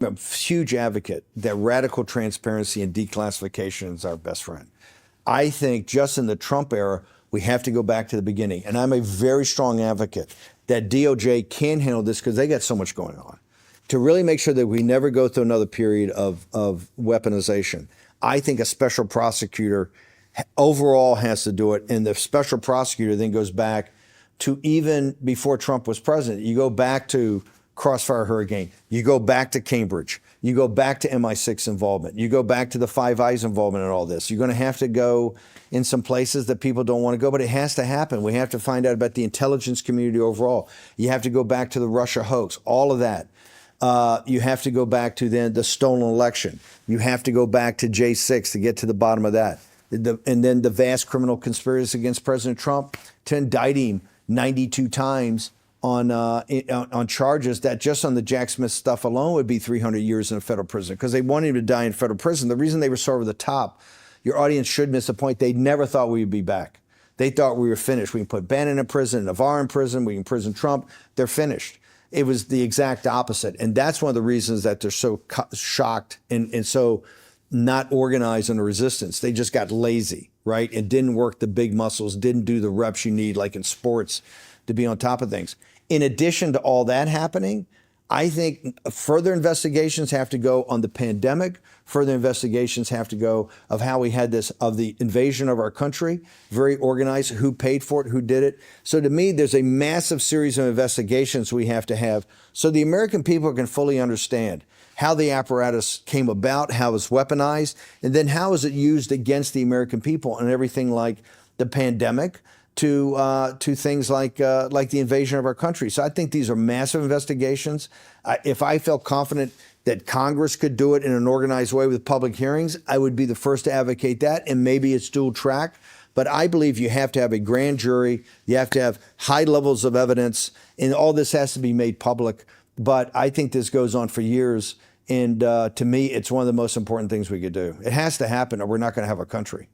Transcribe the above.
a huge advocate that radical transparency and declassification is our best friend. I think just in the Trump era, we have to go back to the beginning. And I'm a very strong advocate that DOJ can handle this because they got so much going on to really make sure that we never go through another period of weaponization. I think a special prosecutor overall has to do it. And the special prosecutor then goes back to even before Trump was president. You go back to Crossfire Hurricane. You go back to Cambridge. You go back to MI6 involvement. You go back to the Five Eyes involvement in all this. You're going to have to go in some places that people don't want to go, but it has to happen. We have to find out about the intelligence community overall. You have to go back to the Russia hoax, all of that. You have to go back to then the stolen election. You have to go back to J6 to get to the bottom of that. And then the vast criminal conspiracy against President Trump to indict him 92 times on charges that just on the Jack Smith stuff alone would be 300 years in a federal prison because they wanted him to die in federal prison. The reason they were so over the top, your audience should miss the point. They never thought we would be back. They thought we were finished. We can put Bannon in prison, Navarro in prison, we can prison Trump. They're finished. It was the exact opposite. And that's one of the reasons that they're so shocked and so not organized in the resistance. They just got lazy, right? And didn't work the big muscles, didn't do the reps you need, like in sports, to be on top of things. In addition to all that happening, I think further investigations have to go on the pandemic. Further investigations have to go of how we had this, of the invasion of our country, very organized, who paid for it, who did it. So to me, there's a massive series of investigations we have to have so the American people can fully understand how the apparatus came about, how it's weaponized, and then how is it used against the American people and everything like the pandemic to things like the invasion of our country. So I think these are massive investigations. If I felt confident that Congress could do it in an organized way with public hearings, I would be the first to advocate that, and maybe it's dual track. But I believe you have to have a grand jury, you have to have high levels of evidence, and all this has to be made public. But I think this goes on for years, and to me, it's one of the most important things we could do. It has to happen, or we're not going to have a country.